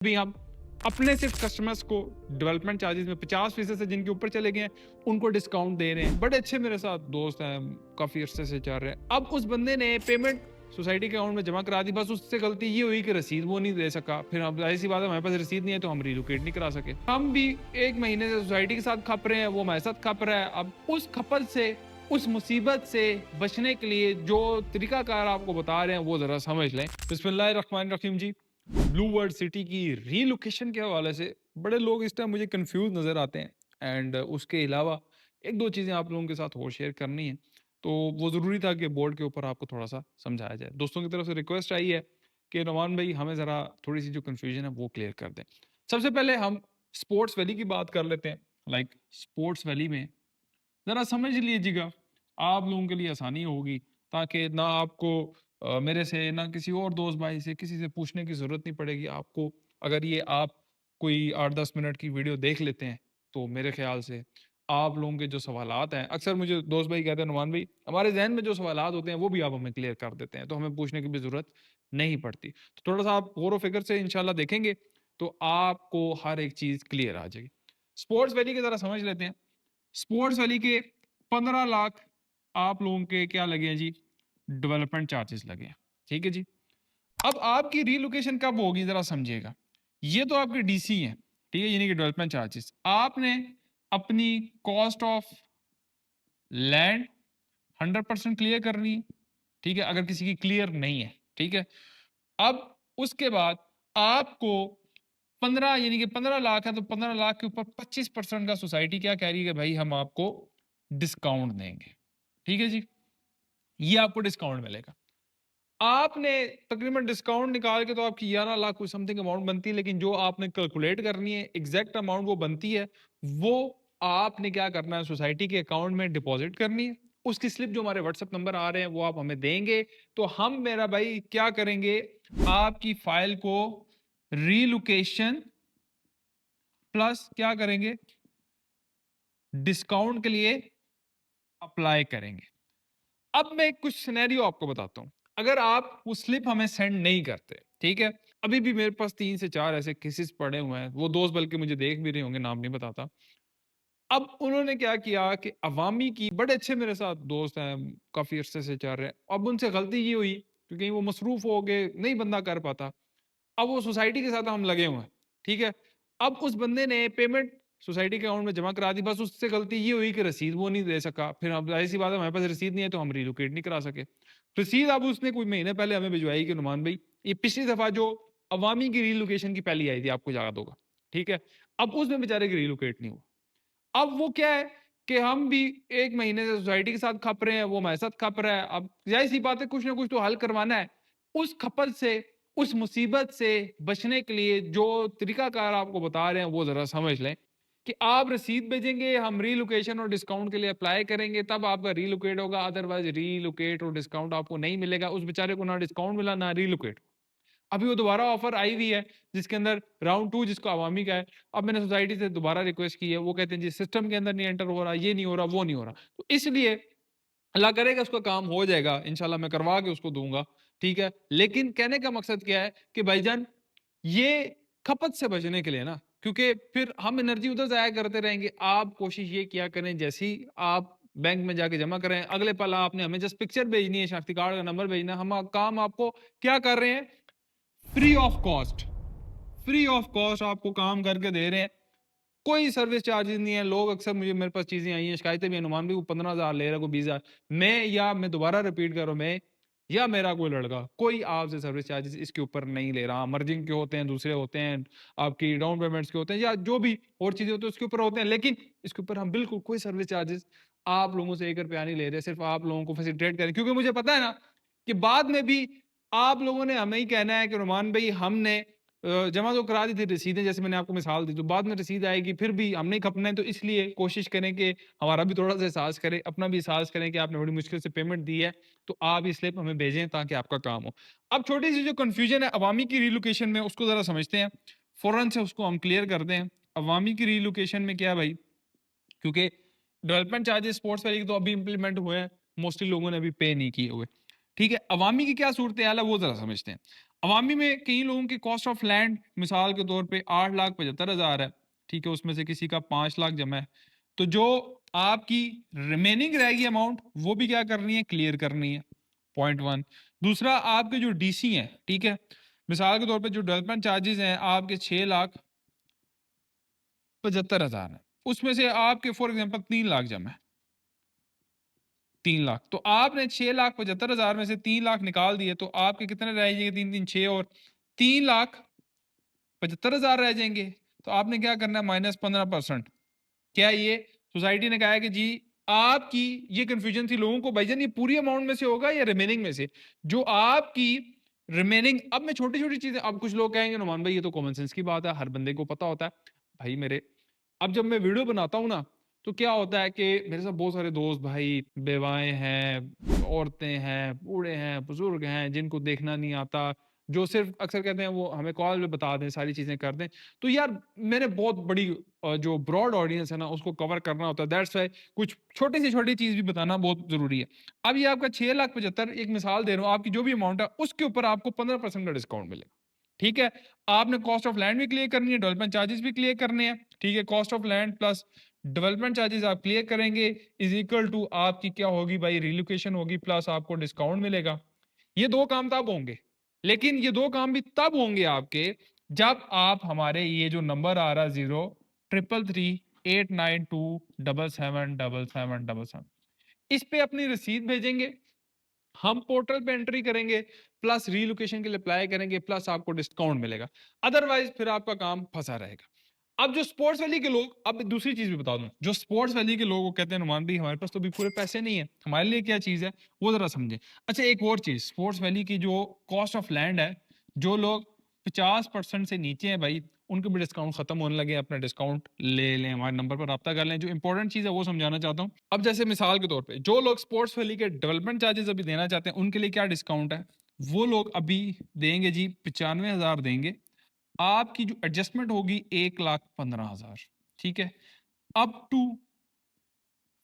भी हम अपने सिर्फ कस्टमर्स को डेवलपमेंट चार्जेस में 50% से जिनके ऊपर चले गए हैं उनको डिस्काउंट दे रहे हैं। बड़े अच्छे मेरे साथ दोस्त हैं, काफ़ी अरसे से चल रहे हैं। अब उस बंदे ने पेमेंट सोसाइटी के अकाउंट में जमा करा दी, बस उससे गलती ये हुई कि रसीद वो नहीं दे सका। फिर हम जाहिर सी बात है हमारे पास रसीद नहीं है तो हम रिलोकेट नहीं करा सके। हम भी 1 महीने से सोसाइटी के साथ खप रहे हैं, वो हमारे साथ खप रहा है। अब उस खपत से, उस मुसीबत से बचने के लिए जो तरीकाकार आपको बता रहे हैं वो ज़रा समझ लें। बिस्मिल्लाहिर्रहमानिर्रहीम जी। ब्लू वर्ल्ड सिटी की रीलोकेशन के हवाले से बड़े लोग इस टाइम मुझे कंफ्यूज नज़र आते हैं। एंड उसके अलावा एक दो चीज़ें आप लोगों के साथ और शेयर करनी है, तो वो ज़रूरी था कि बोर्ड के ऊपर आपको थोड़ा सा समझाया जाए। दोस्तों की तरफ से रिक्वेस्ट आई है कि नुमान भाई हमें ज़रा थोड़ी सी जो कन्फ्यूजन है वो क्लियर कर दें। सबसे पहले हम स्पोर्ट्स वैली की बात कर लेते हैं। लाइक स्पोर्ट्स वैली में ज़रा समझ लीजिएगा, आप लोगों के लिए आसानी होगी, ताकि ना आपको मेरे से ना किसी और दोस्त भाई से किसी से पूछने की ज़रूरत नहीं पड़ेगी आपको। अगर ये आप कोई 8-10 मिनट की वीडियो देख लेते हैं, तो मेरे ख़्याल से आप लोगों के जो सवालात हैं, अक्सर मुझे दोस्त भाई कहते हैं नुमान भाई हमारे ज़हन में जो सवालात होते हैं वो भी आप हमें क्लियर कर देते हैं, तो हमें पूछने की भी ज़रूरत नहीं पड़ती। तो थोड़ा-सा आप गौर व फ़िक्र से इंशाल्लाह देखेंगे, तो आपको हर एक चीज़ क्लियर आ जाएगी। स्पोर्ट्स वैली की ज़रा समझ लेते हैं। स्पोर्ट्स वैली के 15 लाख आप लोगों के क्या लगे हैं जी? डेवलपमेंट चार्जेस लगे हैं। ठीक है जी। अब आपकी रीलोकेशन कब होगी ज़रा समझिएगा। ये तो आपके डीसी हैं, ठीक है? यानी कि डेवलपमेंट चार्जेस। आपने अपनी कॉस्ट ऑफ लैंड 100% क्लियर करनी है, ठीक है? अगर किसी की क्लियर नहीं है, ठीक है? अब उसके बाद आपको 15 यानी कि 15 लाख है तो 15 लाख के ऊपर 25% का सोसाइटी क्या कह रही है कि भाई हम आपको डिस्काउंट देंगे। ठीक है जी? ये आपको डिस्काउंट मिलेगा। आपने तकरीबन डिस्काउंट निकाल के तो आपकी 11 लाख कोई समथिंग अमाउंट बनती है, लेकिन जो आपने कैलकुलेट करनी है एग्जैक्ट अमाउंट वो बनती है, वो आपने क्या करना है सोसाइटी के अकाउंट में डिपॉजिट करनी है। उसकी स्लिप जो हमारे व्हाट्सएप नंबर आ रहे हैं वो आप हमें देंगे, तो हम मेरा भाई क्या करेंगे, आपकी फाइल को रीलोकेशन प्लस क्या करेंगे, डिस्काउंट के लिए अप्लाई करेंगे। अब मैं कुछ सिनेरियो आपको बताता हूँ। अगर आप वो स्लिप हमें सेंड नहीं करते, ठीक है? अभी भी मेरे पास 3 से 4 ऐसे केसेस पड़े हुए हैं। वो दोस्त बल्कि मुझे देख भी रहे होंगे, नाम नहीं बताता। अब उन्होंने क्या किया कि अवामी की बड़े अच्छे मेरे साथ दोस्त हैं, काफ़ी अरसे से चल रहे हैं। अब उनसे गलती ये हुई क्योंकि वो मसरूफ़ हो गए, नहीं बंदा कर पाता। अब वो सोसाइटी के साथ हम लगे हुए हैं, ठीक है? अब उस बंदे ने पेमेंट सोसाइटी के अकाउंट में जमा करा दी, बस उससे गलती ये हुई कि रसीद वो नहीं दे सका। फिर अब ज़ाहिर-सी बात है हमारे पास रसीद नहीं है तो हम रिलोकेट नहीं करा सके। रसीद अब उसने कोई महीने पहले हमें भिजवाई कि नुमान भाई ये पिछली दफ़ा जो अवामी की रिलोकेशन की पहली आई थी आपको याद होगा, ठीक है? अब उसमें बेचारे की रिलोकेट नहीं हुआ। अब वो क्या है कि हम भी 1 महीने से सोसाइटी के साथ खप रहे हैं, वो हमारे साथ खप रहा है। अब ज़ाहिर-सी बात है कुछ ना कुछ तो हल करवाना है। उस खपत से, उस मुसीबत से बचने के लिए जो तरीकाकार आपको बता रहे हैं वो ज़रा समझ लें कि आप रसीद भेजेंगे, हम रीलोकेशन और डिस्काउंट के लिए अप्लाई करेंगे, तब आपका रीलोकेट होगा। अदरवाइज़ रीलोकेट और डिस्काउंट आपको नहीं मिलेगा। उस बेचारे को ना डिस्काउंट मिला, ना रीलोकेट। अभी वो दोबारा ऑफर आई हुई है जिसके अंदर राउंड 2 जिसको अवामी का है। अब मैंने सोसाइटी से दोबारा रिक्वेस्ट की है, वो कहते हैं जी सिस्टम के अंदर नहीं एंटर हो रहा, ये नहीं हो रहा, वो नहीं हो रहा। तो इसलिए अल्लाह करेगा उसका काम हो जाएगा, इंशाल्लाह मैं करवा के उसको दूँगा, ठीक है? लेकिन कहने का मकसद क्या है कि भाईजान ये खपत से बचने के लिए ना, क्योंकि फिर हम एनर्जी उधर ज़ाया करते रहेंगे। आप कोशिश ये किया करें जैसे ही आप बैंक में जाके जमा करें, अगले पल आपने हमें जस्ट पिक्चर भेजनी है, शनाख्ती कार्ड का नंबर भेजना है, हम काम आपको क्या कर रहे हैं free of cost, free of cost आपको काम करके दे रहे हैं। कोई सर्विस चार्जेस नहीं है। लोग अक्सर मुझे मेरे पास चीज़ें आई हैं, शिकायतें भी हैं, नुमान भी वो 15,000 ले रहा है, कोई 20,000। मैं दोबारा रिपीट कर रहा हूँ, मैं या मेरा कोई लड़का, कोई आपसे सर्विस चार्जेस इसके ऊपर नहीं ले रहा। मर्जिंग के होते हैं, दूसरे होते हैं, आपकी डाउन पेमेंट्स के होते हैं या जो भी और चीज़ें होती हैं उसके ऊपर होते हैं। लेकिन इसके ऊपर हम बिल्कुल कोई सर्विस चार्जेस आप लोगों से 1 रुपया नहीं ले रहे, सिर्फ़ आप लोगों को फैसिलिटेट करें। क्योंकि मुझे पता है ना कि बाद में भी आप लोगों ने हमें ही कहना है कि नुमान भाई हमने जमा तो करा दी थी रसीदें, जैसे मैंने आपको मिसाल दी, तो बाद में रसीद आएगी फिर भी हमने ही खपना है। तो इसलिए कोशिश करें कि हमारा भी थोड़ा सा एहसास करें, अपना भी एहसास करें कि आपने बड़ी मुश्किल से पेमेंट दी है, तो आप ये स्लिप हमें भेजें ताकि आपका काम हो। अब छोटी सी जो कन्फ्यूजन है अवामी की रिलोकेशन में, उसको ज़रा समझते हैं, फ़ौरन से उसको हम क्लियर करते हैं। अवामी की रिलोकेशन में क्या है भाई, क्योंकि डेवलपमेंट चार्जेस स्पोर्ट्स वैली के तो अभी इंप्लीमेंट हुए हैं, मोस्टली लोगों ने अभी पे नहीं किए हुए, ठीक है? अवामी की क्या सूरत-ए-हाल है वो ज़रा समझते हैं। अवामी में कई लोगों की कॉस्ट ऑफ लैंड मिसाल के तौर पे 8,75,000 है, ठीक है? उसमें से किसी का 5 लाख जमा है। तो जो आपकी रिमेनिंग रहेगी अमाउंट वो भी क्या करनी है? क्लियर करनी है, पॉइंट 1। दूसरा आपके जो डीसी हैं, ठीक है? मिसाल के तौर पे जो डेवलपमेंट चार्जेज़ हैं आपके 6,75,000 हैं। उसमें से आपके फॉर एग्ज़ाम्पल 3 लाख जमा है। 3 लाख। तो आपने 6,75,000 में से 3 लाख निकाल दिए तो आपके कितने रह जाएंगे? 3 3 6 और 3,75,000 रह जाएंगे। तो आपने क्या करना है? माइनस 15%। क्या ये सोसाइटी ने कहा है कि जी आपकी ये कंफ्यूजन थी लोगों को भाईजान ये पूरी अमाउंट में से होगा या रिमेनिंग में से? जो आपकी रिमेनिंग अब मैं छोटी-छोटी चीज़ें अब कुछ लोग कहेंगे नुमान भाई ये तो कॉमन सेंस की बात है, हर बंदे को पता होता है। भाई मेरे अब जब मैं वीडियो बनाता हूँ ना, तो क्या होता है कि मेरे साथ बहुत सारे दोस्त भाई बेवाएँ हैं, औरतें हैं, बूढ़े हैं, बुज़ुर्ग हैं, जिनको देखना नहीं आता, जो सिर्फ़ अक्सर कहते हैं वो हमें कॉल पे बता दें, सारी चीज़ें कर दें। तो यार मैंने बहुत बड़ी जो ब्रॉड ऑडियंस है ना उसको कवर करना होता है दैट्स व्हाई कुछ छोटी से छोटी चीज़ भी बताना बहुत ज़रूरी है। अब ये आपका 6,75,000 एक मिसाल दे रहा हूँ, आपकी जो भी अमाउंट है उसके ऊपर आपको 15% का डिस्काउंट मिलेगा। ठीक है? आपने कॉस्ट ऑफ लैंड भी क्लियर करनी है, डेवलपमेंट चार्जेस भी क्लियर करने हैं। ठीक है? Cost of land plus development charges आप क्लियर करेंगे इज़ इक्वल टू आपकी क्या होगी भाई रिलोकेशन होगी प्लस आपको डिस्काउंट मिलेगा। ये 2 काम तब होंगे। लेकिन ये 2 काम भी तब होंगे आपके जब आप हमारे ये जो नंबर आ रहा है 0 ट्रिपल 3 892 777777 इस पे अपनी रसीद भेजेंगे, हम पोर्टल पे एंट्री करेंगे, प्लस रीलोकेशन के लिए अप्लाई करेंगे, प्लस आपको डिस्काउंट मिलेगा। अदरवाइज़ फिर आपका काम फँसा रहेगा। अब जो स्पोर्ट्स वैली के लोग अब दूसरी चीज़ भी बता दूँ, जो स्पोर्ट्स वैली के लोग वो कहते हैं नुमान भाई हमारे पास तो अभी पूरे पैसे नहीं है, हमारे लिए क्या चीज़ है, वो ज़रा समझें। अच्छा एक और चीज़, स्पोर्ट्स वैली की जो कॉस्ट ऑफ लैंड है, जो लोग 50% से नीचे हैं भाई, उनके भी डिस्काउंट खत्म होने लगे हैं, अपना डिस्काउंट ले लें, हमारे नंबर पर राब्ता कर लें। जो इंपॉर्टेंट चीज़ है वो समझाना चाहता हूँ। अब जैसे मिसाल के तौर पे जो लोग स्पोर्ट्स वैली के डेवलपमेंट चार्जेस अभी देना चाहते हैं, उनके लिए क्या डिस्काउंट है? वो लोग अभी देंगे जी 95,000 देंगे। आपकी जो एडजस्टमेंट होगी 1,15,000 ठीक है? अप टू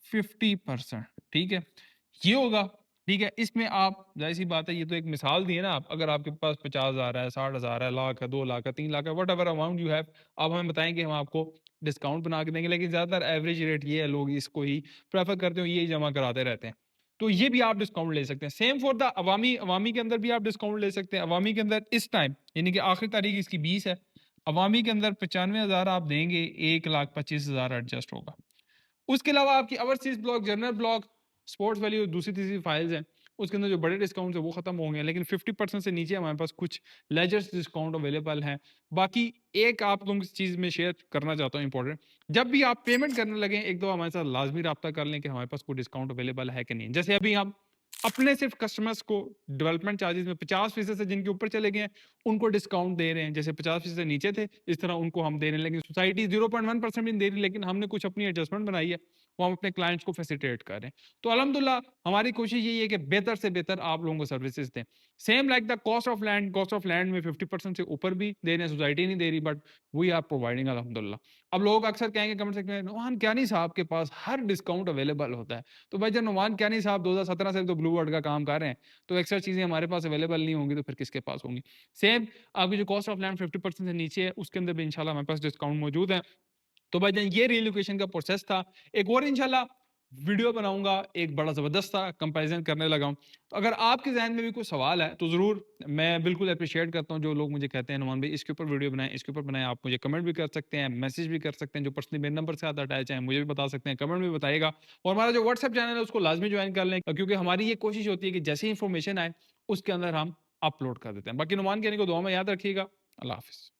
50% ठीक है? ये होगा, ठीक है? इसमें आप ज़ाहिर-सी बात है ये तो एक मिसाल दी है ना आप, अगर आपके पास 50,000 है, 60,000 है, लाख है, 2 लाख है, 3 लाख है, व्हाटएवर अमाउंट यू हैव आप हमें बताएँगे हम आपको डिस्काउंट बना के देंगे। लेकिन ज़्यादातर एवरेज रेट ये है लोग इसको ही प्रेफ़र करते हो, यही जमा कराते रहते हैं। तो ये भी आप डिस्काउंट ले सकते हैं। सेम फॉर द अवामी, अवामी के अंदर भी आप डिस्काउंट ले सकते हैं। अवामी के अंदर इस टाइम यानी कि आखिरी तारीख इसकी 20 है। अवामी के अंदर 95,000 आप देंगे, 1,25,000 एडजस्ट होगा। उसके अलावा आपकी overseas block, general block, sports value दूसरी-तीसरी फाइल्स हैं, उसके अंदर जो बड़े डिस्काउंट्स हैं वो खत्म हो गए हैं, लेकिन 50% से नीचे हमारे पास कुछ लेजर्स डिस्काउंट अवेलेबल हैं। बाकी एक आप लोगों की चीज़ मैं शेयर करना चाहता हूँ इम्पोर्टेंट, जब भी आप पेमेंट करने लगें, एक दफ़ा हमारे साथ लाज़मी राब्ता कर लें कि हमारे पास कोई डिस्काउंट अवेलेबल है कि नहीं। जैसे अभी हम अपने सिर्फ़ कस्टमर्स को डेवलपमेंट चार्जेज़ में 50% से जिनके ऊपर चले गए हैं, उनको डिस्काउंट दे रहे हैं। जैसे 50% से नीचे थे, इस तरह उनको हम दे रहे हैं। लेकिन सोसाइटी 0.1% भी नहीं दे रही, लेकिन हमने कुछ अपनी एडजस्टमेंट बनाई है। वो हम अपने क्लाइंट्स को फैसिलिटेट कर रहे हैं। तो अल्हम्दुलिल्लाह हमारी कोशिश यही है कि बेहतर से बेहतर आप लोगों को सर्विसेज़ दें। Same like the cost of land में 50% से ऊपर भी दे रहे हैं, सोसाइटी नहीं दे रही बट वी आर प्रोवाइडिंग अल्हम्दुलिल्लाह। अब लोग अक्सर कहेंगे कमेंट सेक्शन में, "नुमान कियानी साहब के पास हर डिस्काउंट अवेलेबल होता है।" तो भाई जब नुमान कियानी साहब 2017 से तो ब्लू वर्ल्ड का काम कर रहे हैं, तो एक्स्ट्रा चीज़ें हमारे पास अवेलेबल नहीं होंगी तो फिर किसके पास होंगी? सेम आपकी जो कॉस्ट ऑफ लैंड 50% से नीचे है, उसके अंदर भी इंशाल्लाह हमारे पास डिस्काउंट मौजूद है। तो भाईजान ये रीलोकेशन का प्रोसेस था। एक और इंशाल्लाह वीडियो बनाऊँगा, एक बड़ा ज़बरदस्त सा कंपैरिज़न करने लगा हूँ। तो अगर आपके ज़हन में भी कोई सवाल है, तो ज़रूर मैं बिल्कुल एप्रिशिएट करता हूँ जो लोग मुझे कहते हैं नुमान भाई इसके ऊपर वीडियो बनाएँ, इसके ऊपर बनाएँ। आप मुझे कमेंट भी कर सकते हैं, मैसेज भी कर सकते हैं, जो पर्सनली मेरे नंबर के साथ अटैच है, मुझे भी बता सकते हैं, कमेंट में बताइएगा। और हमारा जो व्हाट्सएप चैनल है उसको लाज़मी जॉइन कर लें, क्योंकि हमारी ये कोशिश होती है कि जैसे ही इन्फॉर्मेशन आए, उसके अंदर हम अपलोड कर देते हैं। बाकी नुमान कहने को दुआ में याद रखिएगा। अल्लाह हाफ़िज़।